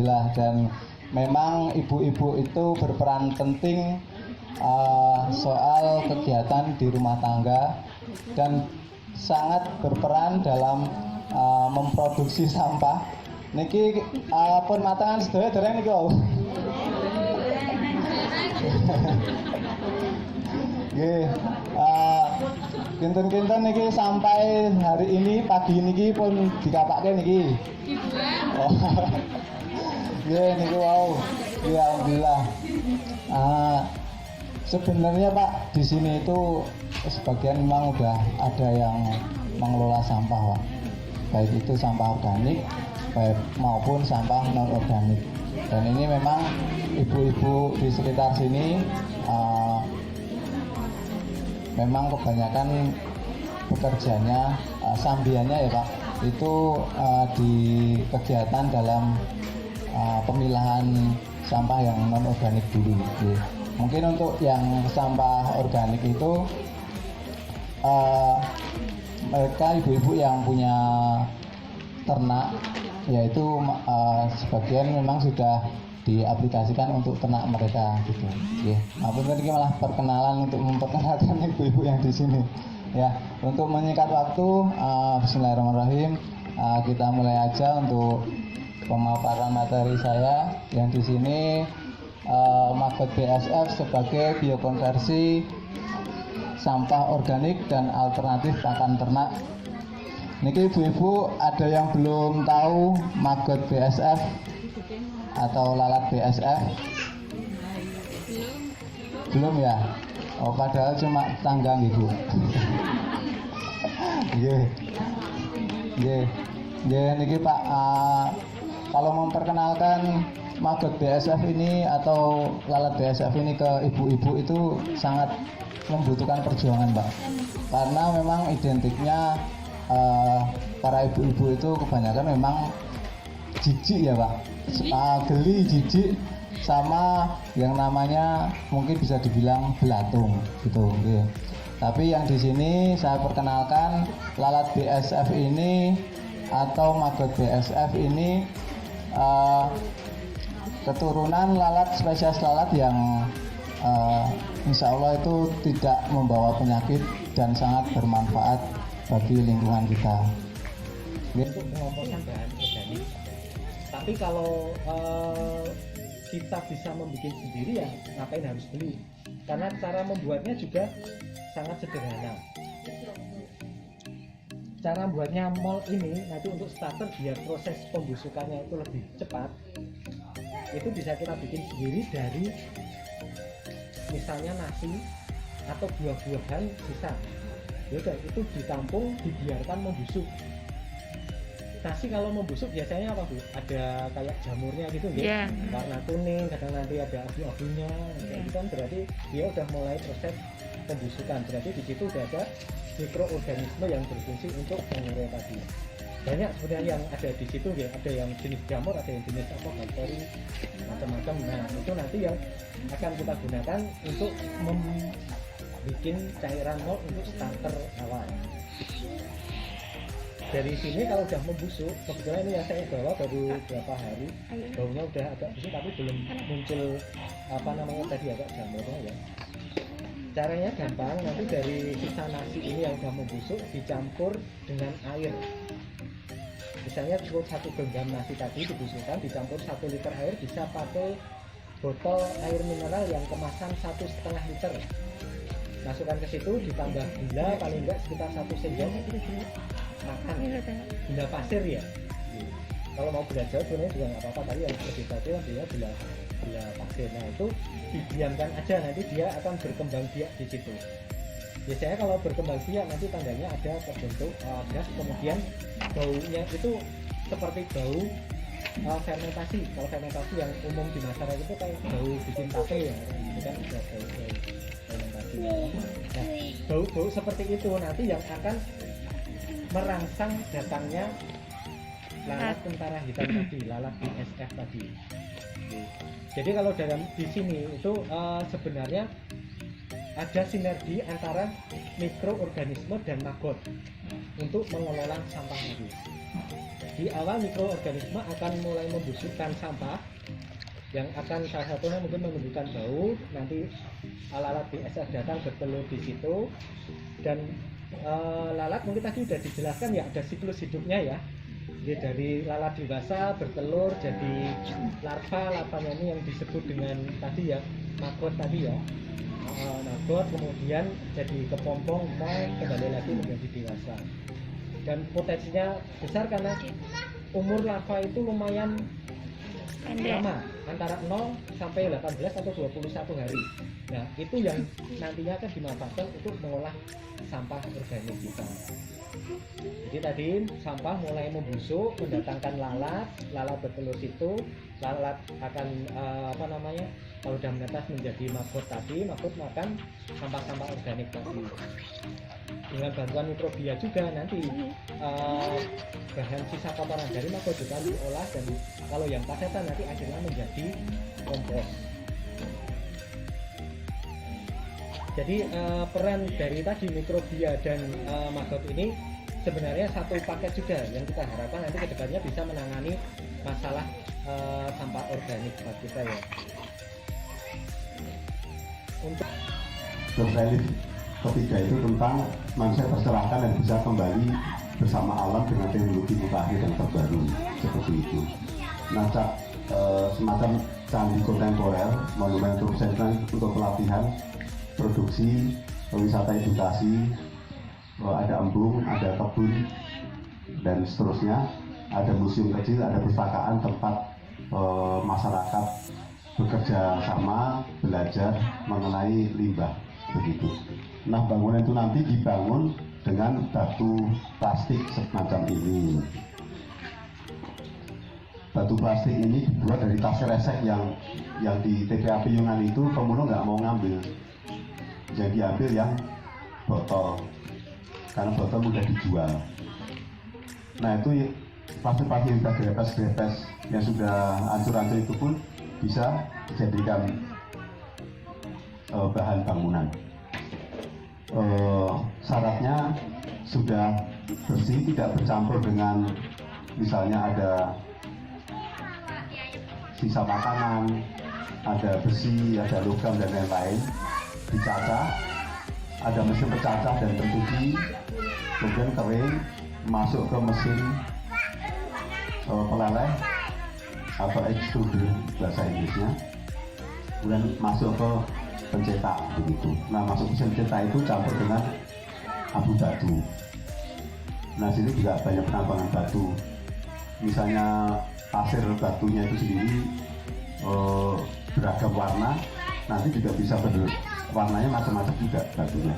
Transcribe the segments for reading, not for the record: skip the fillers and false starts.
alhamdulillah. Dan memang ibu-ibu itu berperan penting soal kegiatan di rumah tangga dan sangat berperan dalam memproduksi sampah. Niki pun matangan sedaya dereng niki wau. Nggih. Kinten-kinten niki sampai hari ini pagi niki pun dikapake niki. Oh. Nggih niki wau. Ya alhamdulillah. Sebenarnya Pak, di sini itu sebagian memang udah ada yang mengelola sampah Pak. Baik itu sampah organik maupun sampah non organik. Dan ini memang ibu-ibu di sekitar sini memang kebanyakan bekerjanya sambiannya ya Pak itu di kegiatan dalam pemilahan sampah yang non organik dulu. Mungkin untuk yang sampah organik itu mereka ibu-ibu yang punya ternak, yaitu sebagian memang sudah diaplikasikan untuk ternak mereka gitu. Maupun tadi malah perkenalan untuk memperkenalkan ibu-ibu yang di sini. Ya, untuk menyingkat waktu, Bismillahirrahmanirrahim, kita mulai aja untuk pemaparan materi saya yang di sini. Maggot BSF sebagai biokonversi sampah organik dan alternatif pakan ternak. Niki ibu-ibu ada yang belum tahu maggot BSF atau lalat BSF? Belum ya? Oh, padahal cuma tanggang ibu. Niki Pak, kalau memperkenalkan maggot BSF ini atau lalat BSF ini ke ibu-ibu itu sangat membutuhkan perjuangan Pak, karena memang identiknya para ibu-ibu itu kebanyakan memang jijik ya Pak, geli, jijik sama yang namanya mungkin bisa dibilang belatung gitu. Tapi yang di sini saya perkenalkan lalat BSF ini atau maggot BSF ini keturunan lalat spesies lalat yang insya Allah itu tidak membawa penyakit dan sangat bermanfaat bagi lingkungan kita. Untuk pengomposan bahan organik. Tapi kalau kita bisa membuat sendiri ya ngapain harus beli? Karena cara membuatnya juga sangat sederhana. Cara membuatnya mol ini nanti untuk starter biar proses pembusukannya itu lebih cepat. Itu bisa kita bikin sendiri dari misalnya nasi atau buah-buahan sisa. Ya itu ditampung, dibiarkan membusuk. Nasi kalau membusuk biasanya apa Bu? Ada kayak jamurnya gitu ya, warna kuning, kadang nanti ada abu-abunya. Itu kan berarti dia udah mulai proses pembusukan. Berarti di situ udah ada mikroorganisme yang berfungsi untuk mengurai tadi. Banyak sebenarnya yang ada di situ ya, ada yang jenis jamur, ada yang jenis bakteri, macam-macam. Nah itu nanti yang akan kita gunakan untuk membuat cairan mol untuk starter awal. Dari sini kalau udah membusuk, kebetulan ini yang saya bawa baru beberapa hari, baunya udah agak busuk tapi belum muncul tadi agak jamurnya ya. Caranya gampang, nanti dari sisa nasi ini yang udah membusuk dicampur dengan air. Misalnya cukup 1 genggam nasi tadi dibusukkan, dicampur 1 liter air, bisa pakai botol air mineral yang kemasan 1,5 liter. Masukkan ke situ, ditambah gula paling enggak sekitar 1 sendok makan. Gula pasir ya. Kalau mau gula Jawa sebenarnya juga nggak apa-apa, tapi yang lebih tadi dia gula pasir. Nah itu didiamkan aja, nanti dia akan berkembang biak di situ. Biasanya kalau berkembang biak nanti tandanya ada terbentuk gas, kemudian baunya itu seperti bau fermentasi. Kalau fermentasi yang umum di masyarakat itu kayak bau bikin tape ya, itu kan ada bau fermentasi. Nah, bau seperti itu nanti yang akan merangsang datangnya lalat tentara hitam tadi, lalat BSF tadi. Jadi kalau di sini itu sebenarnya ada sinergi antara mikroorganisme dan maggot untuk mengelola sampah tadi. di awal mikroorganisme akan mulai membusukkan sampah yang akan salah satunya mungkin menimbulkan bau. Nanti lalat BSF datang bertelur di situ, dan lalat mungkin tadi sudah dijelaskan ya, ada siklus hidupnya ya. Jadi dari lalat dewasa bertelur jadi larvanya ini yang disebut dengan tadi ya maggot tadi ya, maggot, kemudian jadi kepompong, kembali lagi menjadi dewasa. Dan potensinya besar karena umur larva itu lumayan lama, antara 0 sampai 18 atau 21 hari. Nah, itu yang nantinya akan dimanfaatkan untuk mengolah sampah organik kita. Jadi tadi sampah mulai membusuk, mendatangkan lalat bertelur situ, lalat akan kalau sudah menetas menjadi maggot tadi, maggot makan sampah-sampah organik tadi. Dengan bantuan mikrobia juga nanti bahan sisa kotoran dari maggot juga diolah, dan kalau yang pasokan nanti akhirnya menjadi kompos. Jadi peran dari tadi mikrobia dan maggot ini sebenarnya satu paket juga yang kita harapkan nanti kedepannya bisa menangani masalah sampah organik buat kita ya. Untuk terkait ketiga itu tentang manusia tercerahkan dan bisa kembali bersama alam dengan teknologi mutakhir dan terbaru seperti itu. Nah, semacam candi kontemporer, monumen untuk pelatihan, produksi, wisata edukasi, ada embung, ada kebun, dan seterusnya. Ada museum kecil, ada perpustakaan tempat masyarakat bekerja sama, belajar mengenai limbah begitu. Nah, bangunan itu nanti dibangun dengan batu plastik semacam ini. Batu plastik ini dibuat dari tas kresek yang di TPA Piyungan itu pemulung nggak mau ngambil. Jadi ambil yang botol, karena botol mudah dijual. Nah, itu plastik-plastik yang sudah grepes-grepes, yang sudah hancur-hancur itu pun bisa dijadikan bahan bangunan. Syaratnya sudah bersih, tidak bercampur dengan misalnya ada sisa makanan, ada besi, ada logam dan lain-lain. Dicacah, ada mesin pecacah dan pencuci, kemudian kering, masuk ke mesin peleleh atau extruder bahasa Inggrisnya, kemudian masuk ke pencetak begitu. Nah, masuk mesin pencetak itu campur dengan abu batu. Nah, sini juga banyak penambangan batu. Misalnya pasir batunya itu sendiri beragam warna, nanti juga bisa warnanya macam-macam juga batunya.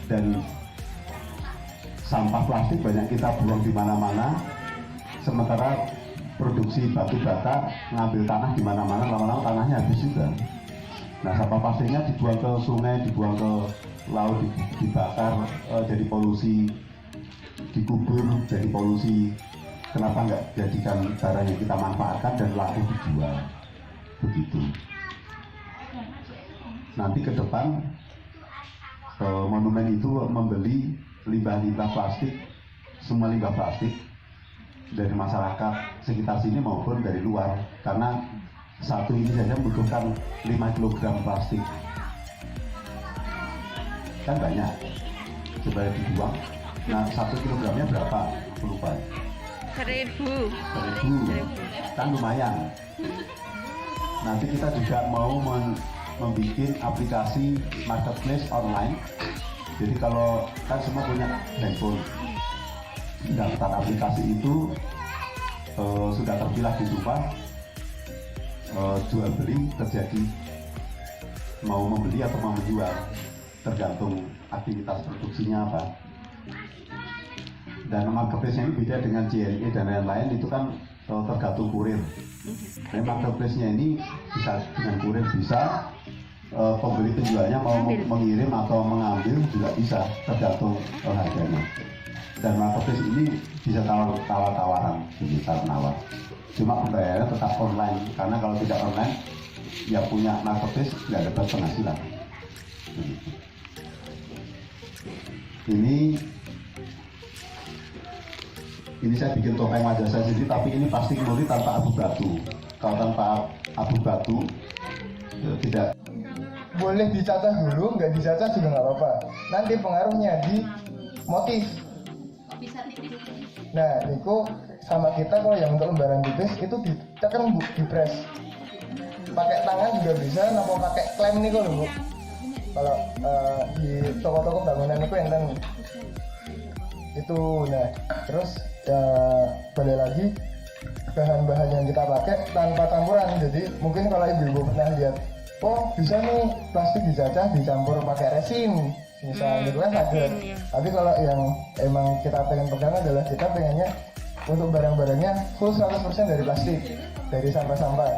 Dan sampah plastik banyak kita buang di mana-mana, sementara produksi batu bata ngambil tanah di mana-mana, lama-lama tanahnya habis juga. Nah, sampah plastiknya dibuang ke sungai, dibuang ke laut, dibakar jadi polusi, dikubur jadi polusi. Kenapa nggak jadikan barang yang kita manfaatkan dan laku dijual begitu? Nanti ke depan monumen itu membeli limbah-limbah plastik, semua limbah plastik dari masyarakat sekitar sini maupun dari luar, karena satu ini saja membutuhkan 5 kg plastik, kan banyak, coba dibuang. Nah, 1 kilogramnya berapa? Aku lupa. 1.000. 1.000, kan lumayan. Nanti kita juga mau membuat aplikasi marketplace online. Jadi kalau kan semua punya handphone, daftar aplikasi itu sudah terpilah di rumah, jual beli terjadi, mau membeli atau mau menjual, tergantung aktivitas produksinya apa. Dan marketplace-nya ini beda dengan JNE dan lain-lain, itu kan tergantung kurir. Nah, marketplace-nya ini bisa dengan kurir, bisa pembeli penjualnya mau mengirim atau mengambil juga bisa, tergantung harganya. Dan marketplace ini bisa tawar-tawaran, bisa menawar. Cuma pembayarannya tetap online, karena kalau tidak online, yang punya marketplace tidak dapat penghasilan. Ini ini saya bikin topeng wajah saya sendiri, tapi ini plastik murni tanpa abu batu. Kalau tanpa abu batu tidak boleh dicacah dulu, nggak dicacah juga nggak apa-apa. Nanti pengaruhnya di motif. Nah, itu sama kita kalau yang untuk lembaran tipis itu ditekan bu, di press. Pakai tangan juga bisa, napa pakai klem nih kok bu. Kalau di toko-toko bangunan itu yang kan itu, nah terus ya balik lagi bahan-bahan yang kita pakai tanpa campuran. Jadi mungkin kalau ibu-ibu pernah lihat, oh bisa nih plastik dicacah dicampur pakai resin misalnya gitu kan ada. Tapi kalau yang emang kita pengen pegang adalah kita pengennya untuk barang-barangnya full 100% dari plastik, dari sampah-sampah.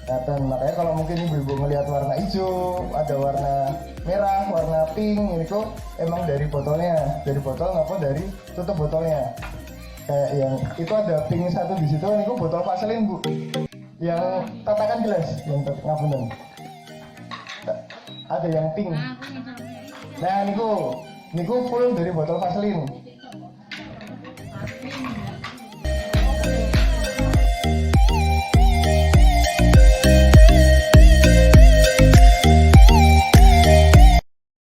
Nah, dan makanya kalau mungkin ibu-ibu melihat warna hijau, ada warna merah, warna pink, ini kok emang dari botolnya, dari botol maupun dari tutup botolnya. Kayak yang itu ada pink satu di situ, ini kok botol Vaseline bu, yang tatakan gelas, yang ngapunten. Ada yang pink. Nah, niku full dari botol Vaseline.